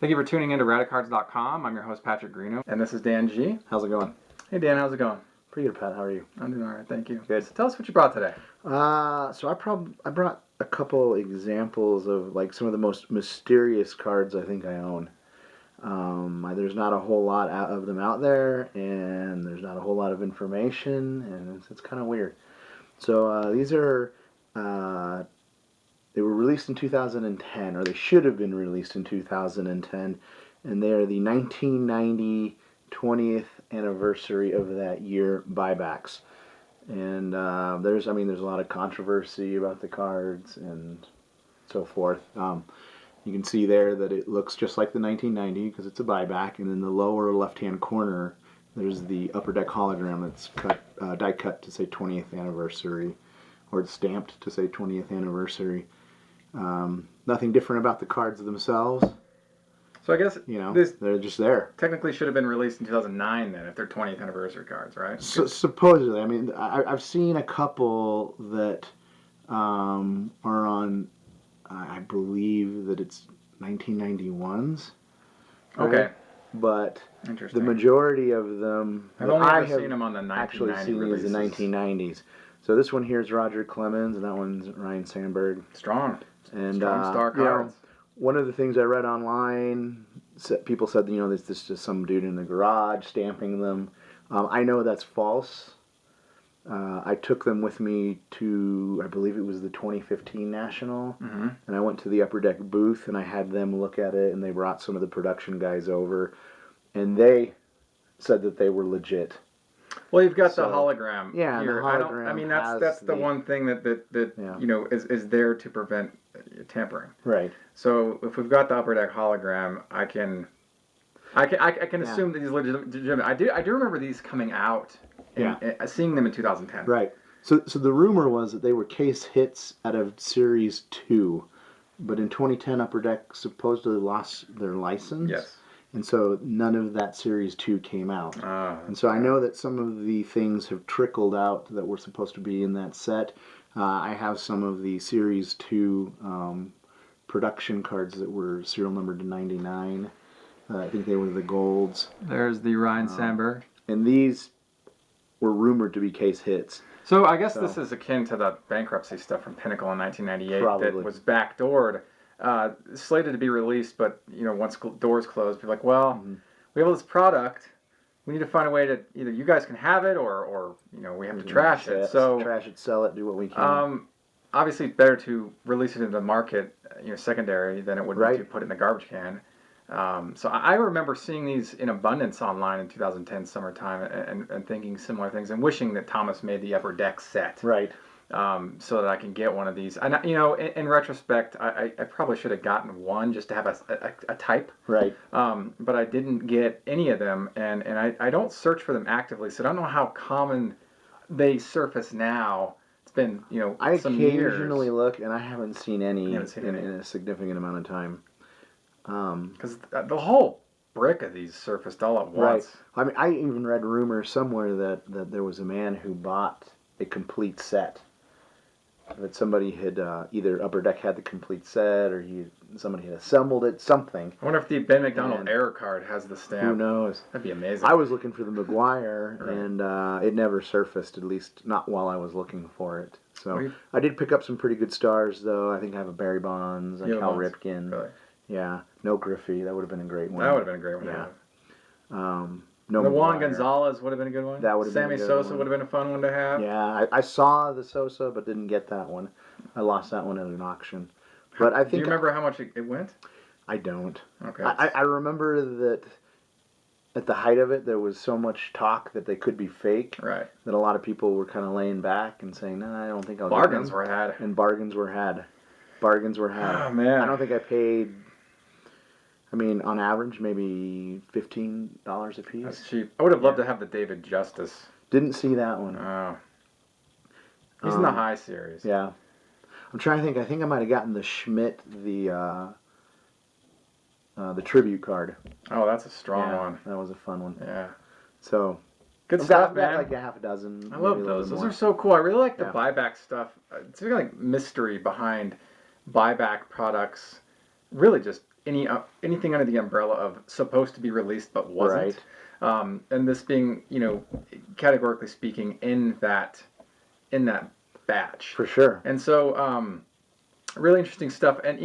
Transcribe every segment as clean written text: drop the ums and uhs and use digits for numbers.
Thank you for tuning in to Radicards.com. I'm your host, Patrick Greeno, and this is Dan G. How's it going? Hey, Dan, how's it going? Pretty good, Pat. How are you? I'm doing all right, thank you. Good. So tell us what you brought today. So I brought a couple examples of like some of the most mysterious cards I think I own. There's not a whole lot of them out there, and there's not a whole lot of information, and it's kind of weird. So these are they were released in 2010, or they should have been released in 2010, and they are the 1990 20th anniversary of that year buybacks. And there's a lot of controversy about the cards and so forth. You can see there that it looks just like the 1990 because it's a buyback, and in the lower left-hand corner, there's the upper deck hologram that's die cut to say 20th anniversary, or it's stamped to say 20th anniversary. Nothing different about the cards themselves. So I guess they're just there. Technically should have been released in 2009 then, if they're 20th anniversary cards, right? Supposedly. I mean, I've seen a couple that are on, I believe that it's 1991s. Right? Okay. But the majority of them, I've only seen them on the 1990s. Actually seen these in the 1990s. So this one here is Roger Clemens, and that one's Ryan Sandberg. Strong. And strong star cards. One of the things I read online, people said, this is just some dude in the garage stamping them. I know that's false. I took them with me to, I believe it was the 2015 National, and I went to the Upper Deck booth, and I had them look at it, and they brought some of the production guys over, and they said that they were legit. Well, you've got the hologram. Yeah, here. the hologram. That's the one thing that is there to prevent tampering. Right. So if we've got the Upper Deck hologram, I can assume that these legitimate. I do remember these coming out. Seeing them in 2010. Right. So the rumor was that they were case hits out of Series 2, but in 2010 Upper Deck supposedly lost their license. Yes. And so none of that Series 2 came out. And so I know that some of the things have trickled out that were supposed to be in that set. I have some of the Series 2 production cards that were serial numbered to 99. I think they were the golds. There's the Ryan Sandberg. And these were rumored to be case hits. So I guess this is akin to the bankruptcy stuff from Pinnacle in 1998 that was backdoored. Slated to be released, but once doors closed, people were like, well, we have all this product. We need to find a way to either you guys can have it or we have to trash it. So trash it, sell it, do what we can. Obviously, it's better to release it into the market, secondary, than it would be to put it in the garbage can. So I remember seeing these in abundance online in 2010 summertime and thinking similar things and wishing that Thomas made the Upper Deck set. Right. So that I can get one of these. And in retrospect, I probably should have gotten one just to have a type. Right. But I didn't get any of them, and I don't search for them actively, so I don't know how common they surface now. It's been I some years. Occasionally look, and I haven't seen any in a significant amount of time. Because the whole brick of these surfaced all at once. Right. I mean, I even read rumors somewhere that there was a man who bought a complete set. That somebody had either Upper Deck had the complete set, or somebody had assembled it. Something. I wonder if the Ben McDonald error card has the stamp. Who knows? That'd be amazing. I was looking for the McGuire, and it never surfaced. At least not while I was looking for it. So I did pick up some pretty good stars, though. I think I have a Barry Bonds, a Cal Ripken. Really? Yeah, no Griffey. That would have been a great one. That would have been a great one. Yeah. No, the Juan Gonzalez would have been a good one. That would have been a good Sammy Sosa would have been a fun one to have. Yeah, I saw the Sosa, but didn't get that one. I lost that one at an auction. But I think. Do you remember how much it went? I don't. Okay. I remember that at the height of it, there was so much talk that they could be fake. Right. That a lot of people were kind of laying back and saying, "No, I don't think I'll." Bargains were had. And bargains were had. Bargains were had. Oh man. I don't think I paid. I mean, on average, maybe $15 a piece. That's cheap. I would have loved to have the David Justice. Didn't see that one. Oh. He's in the high series. Yeah. I'm trying to think. I think I might have gotten the Schmidt, the tribute card. Oh, that's a strong one. That was a fun one. Yeah. So. Good stuff, I've man. got like a half a dozen. I love those. Those are so cool. I really like the buyback stuff. It's really like mystery behind buyback products. Really just anything under the umbrella of supposed to be released but wasn't. And this being, categorically speaking, in that batch. For sure. And so, really interesting stuff. And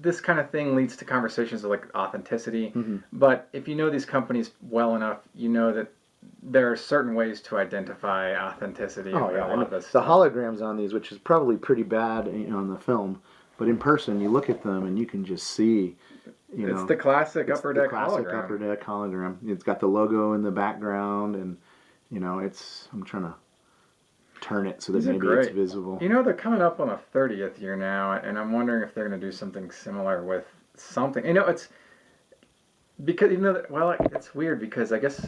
this kind of thing leads to conversations of like authenticity. Mm-hmm. But if you know these companies well enough, you know that there are certain ways to identify authenticity. Oh in yeah, a lot of the this stuff. holograms on these, which is probably pretty bad on the film, but in person you look at them and you can just see. It's the classic upper deck hologram. Upper deck hologram. It's got the logo in the background, and I'm trying to turn it so that maybe it's visible. They're coming up on a 30th year now, and I'm wondering if they're going to do something similar with something. It's because it's weird because I guess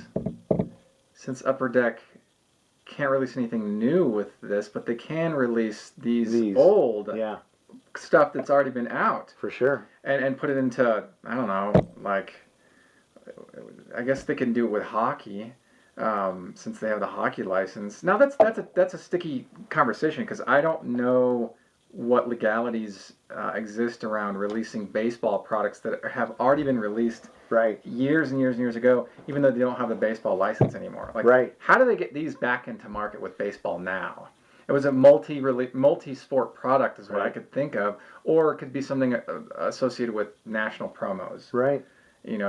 since Upper Deck can't release anything new with this, but they can release these old stuff that's already been out for sure, and put it into, I don't know, like, I guess they can do it with hockey. Since they have the hockey license. Now that's a sticky conversation because I don't know what legalities exist around releasing baseball products that have already been released years and years and years ago, even though they don't have the baseball license anymore. How do they get these back into market with baseball now? It was a multi-sport product is what I could think of, or it could be something associated with national promos.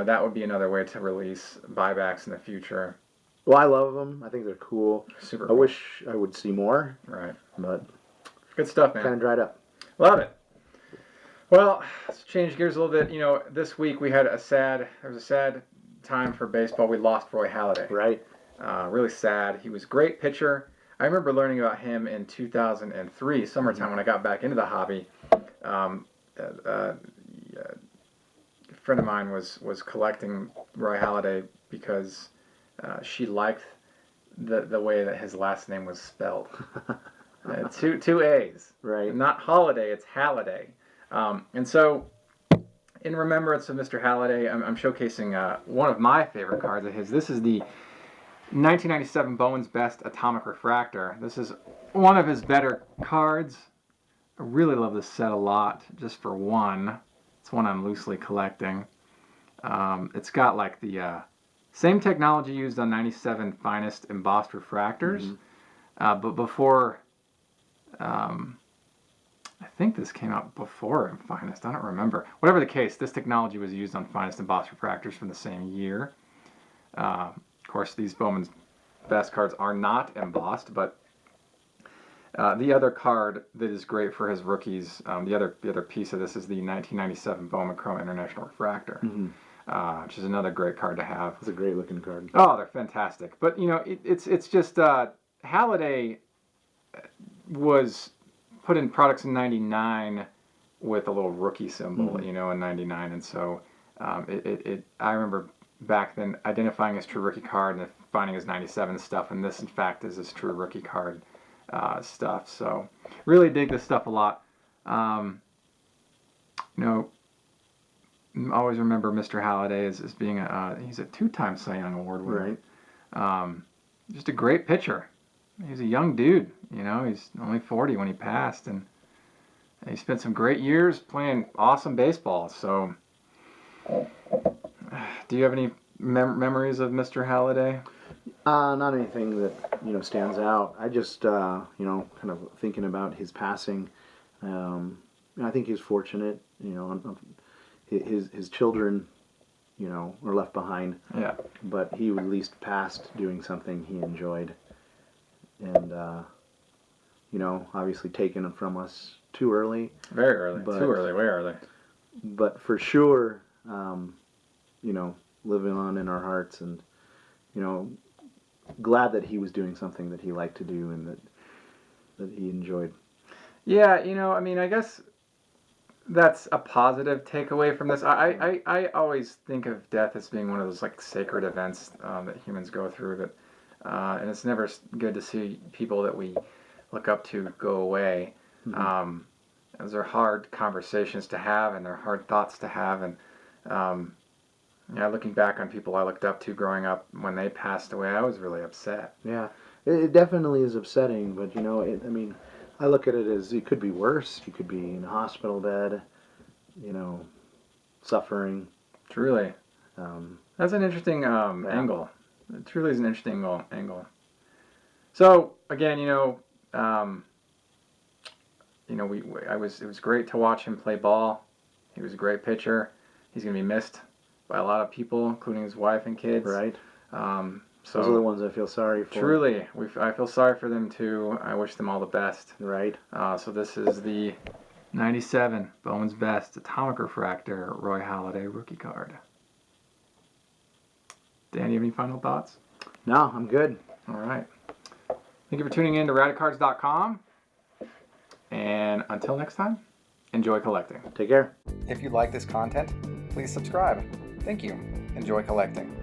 That would be another way to release buybacks in the future. Well, I love them. I think they're cool. Super cool. I wish I would see more. But good stuff, man. Kind of dried up. Love it. Well, let's change gears a little bit. This week we had there was a sad time for baseball. We lost Roy Halladay. Really sad. He was a great pitcher. I remember learning about him in 2003, summertime, when I got back into the hobby. A friend of mine was collecting Roy Halladay because she liked the way that his last name was spelled. Two A's. Not Holiday, it's Halladay. And so, in remembrance of Mr. Halladay, I'm showcasing one of my favorite cards of his. This is the 1997 Bowman's Best Atomic Refractor. This is one of his better cards. I really love this set a lot, just for one. It's one I'm loosely collecting. It's got like the same technology used on 97 Finest embossed refractors, but before, I think this came out before Finest, I don't remember. Whatever the case, this technology was used on Finest embossed refractors from the same year. Of course, these Bowman's Best cards are not embossed, but the other card that is great for his rookies, the other piece of this is the 1997 Bowman Chrome International Refractor. Which is another great card to have. It's a great looking card. Oh, they're fantastic. But it's just Halladay was put in products in '99 with a little rookie symbol, in '99, and so I remember back then identifying his true rookie card and finding his '97 stuff, and this in fact is his true rookie card stuff. So really dig this stuff a lot. Always remember Mr. Halladay as being he's a 2-time Cy Young Award winner. Just a great pitcher. He's a young dude, he's only 40 when he passed, and he spent some great years playing awesome baseball. So, do you have any memories of Mr. Halladay? Not anything that stands out. I just kind of thinking about his passing. I think he's fortunate. His children, were left behind. But he at least passed doing something he enjoyed. And, obviously taken from us too early. Very early. Too early, way early. But for sure, living on in our hearts, and, glad that he was doing something that he liked to do and that he enjoyed. Yeah, I guess that's a positive takeaway from this. I always think of death as being one of those like sacred events that humans go through, and it's never good to see people that we look up to go away. Those are hard conversations to have, and they're hard thoughts to have, and looking back on people I looked up to growing up, when they passed away, I was really upset. Yeah, it definitely is upsetting, but I look at it as it could be worse. You could be in a hospital bed, suffering. Truly. That's an interesting Yeah. angle. It truly is an interesting angle. So again, it was great to watch him play ball. He was a great pitcher. He's going to be missed by a lot of people, including his wife and kids. Right. So those are the ones I feel sorry for. Truly, I feel sorry for them too. I wish them all the best. Right. So this is the 97 Bowman's Best Atomic Refractor Roy Halladay rookie card. Dan, you have any final thoughts? No, I'm good. All right. Thank you for tuning in to Radicards.com. And until next time, enjoy collecting. Take care. If you like this content, please subscribe. Thank you. Enjoy collecting.